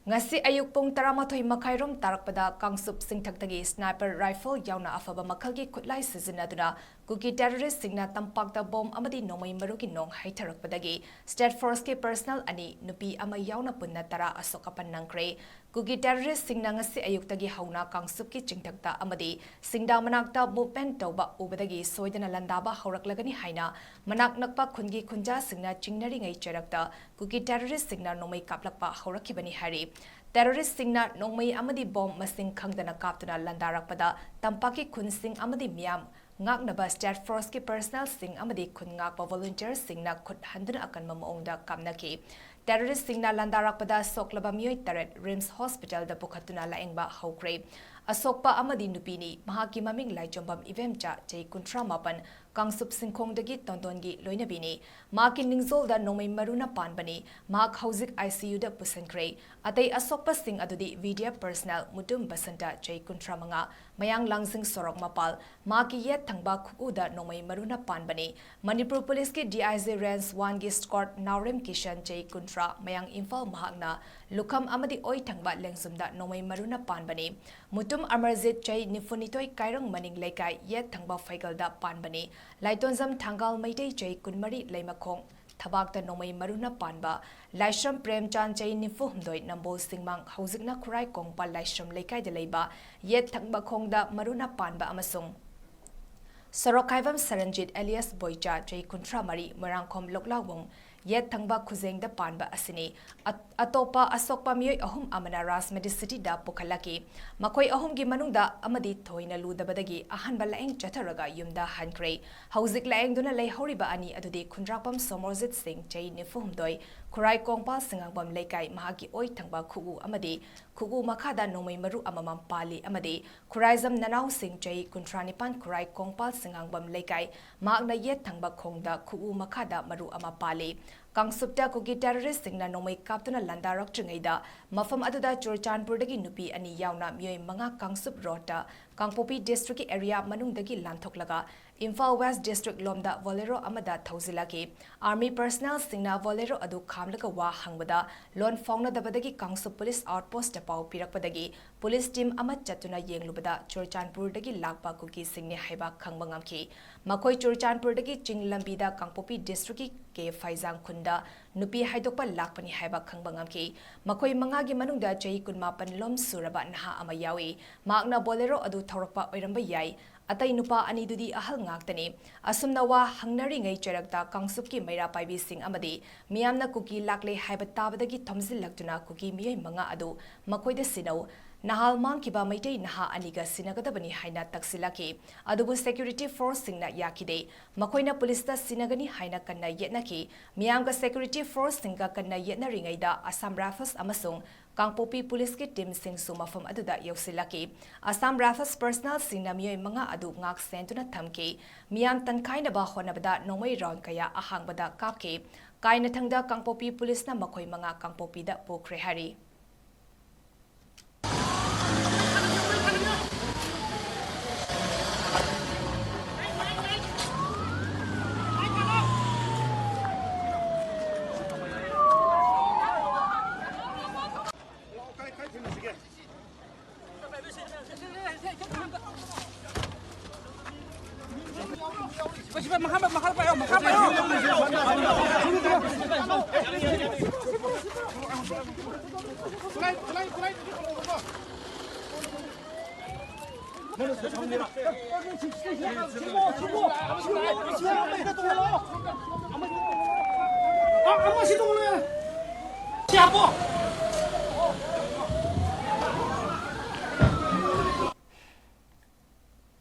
Ngasi ayuk pung 11:30 tarakpada kangsup singthakdagi sniper rifle yauna afaba makhalgi khutlai sizinaduna kuki terrorist singna tampakta bomb amadi nomai maruki nong haitharakpadagi state force ke personnel ani nupi ama yauna punna tara asokapan nangkre kuki terrorist singna ngasi ayuktagi hauna kangsup ki chingthakta amadi singda manakta movement tawba ubadagi soidana landaba hauraklagani haina manak nakpa khungi khunja singna chingnari ngai charakta kuki terrorist singna nomai kaplakpa haurakibani hari terrorist singna nongmai amadi bomb masing khangdana kaptuna landarakpada tampaki khunsing amadi miyam ngaknaba state force ki personnel sing amadi khun ngakpa volunteers singna khut handuna akanma maongda kamnaki terrorist singna landarakpada soklaba mioi taret rims hospital da pukhatuna laengba haukre asokpa amadi nupini mahaki maming laichombam ivemcha chei 38 kangsup singkhongdagi tondongi loinabini maki ningzol da nomai maruna panbani mak hauzik ICU da pusankre atei asokpa sing adudi VDF personnel mutum basanta chei 38 mayang langsing sorok mapal maki yet thangba khuku da nomai maruna panbani manipur police ki DIZ range 1 gi squad naurem kishan chei 13 mayang imphal mahakna lukham amadi oi thangba lengsumda nomai maruna panbani mutum amarjit chei nifunitoi kairang maning lekai yet thangba faigalda panbani Laitonzam Thangal Maitei Chei Kunmari Leimakhong Thabakta Nomai Maruna Panba Laishram Premchan Chei Nifuhmdoi Nambol Singmang Hauzikna Kurai Kongpa Laishram Leikai de Leiba Yet Thangba Khongda Maruna Panba Amasung Sorokaivam Saranjit alias Boycha Chei Kuntra Mari Marangkhom Loklawung Yet Thangba Khuzeng da Panba Asini Atopa Asokpa Mioi Ahum Amana Rasmedi City da Pukhalaki Makoi Ahum gi Manungda Amadi Thoina Ludabadagi Ahanba Laeng Chatharaga Yumda Hankre Hauzik Laeng Duna Lei Horiba Ani Adudi Kundrapam Somorjit Singh Chei Nifuhmdoi Kurai Kongpal Singangbam Leikai Mahaki Oi Thangba Khugu Amadi Khugu Makhada Nomai Maru Amamam Pali Amadi Kuraizam Nanau Singh Chei Kuntranipan Kurai Kongpal Singangbam Leikai Magna Yet Thangba Khongda Khugu Makhada Maru Ama Pali Kangsupta Kuki terrorist singna nomai kaptuna landarak chungaida mafam aduda Churchanpurdagi nupi ani yauna mioi manga Kangsup rota Kangpopi district area manungdagi lanthoklaga Imphal West district lomda Bolero amada thauzilaki army personnel singna Bolero adu khamlaga wa hangbada lon fauna dabadagi Kangsup police outpost tapau pirakpadagi police team amat chatuna yenglubada Churchanpurdagi lakpa kuki singni haiba khangbangamki makoi Churchanpurdagi chinglambida Kangpopi district ke Faizang Kunda nupi haidokpa lakpani haiba khangbangamki makoi mangagi manungda chei 18 lom suraba naha ama yawi makna Bolero adu thaurakpa oiramba yai atai nupa ani dudi ahal ngaktani asumna wa hangnari ngai charakta Kangsupki maira paibi sing amadi miyamna kuki lakle haiba tabadagi thomzil laktuna kuki miyai manga adu makoida sinau Nahal Mankiba Maitei Naha Aniga Sinagadabani Haina Taksilaki, Adubu Security Force Singna Yakide, Makoina Polista Sinagani Haina Kana Yetnaki, Mianga Security Force Singa Kana Yetna Ringaida, Assam Rifles Amasung, Kangpopi Police Ki Team Sing Suma from Aduda Yosilaki, Assam Rifles Personal Singna Mio Manga Adu Ngak Sentuna Tamke, Miam Tankaina Bahonabada Nomai Round Kaya Ahangbada Kapke, Kaina Tangda Kangpopi Police na Makoi Manga Kangpopi da Pokre Hari.下步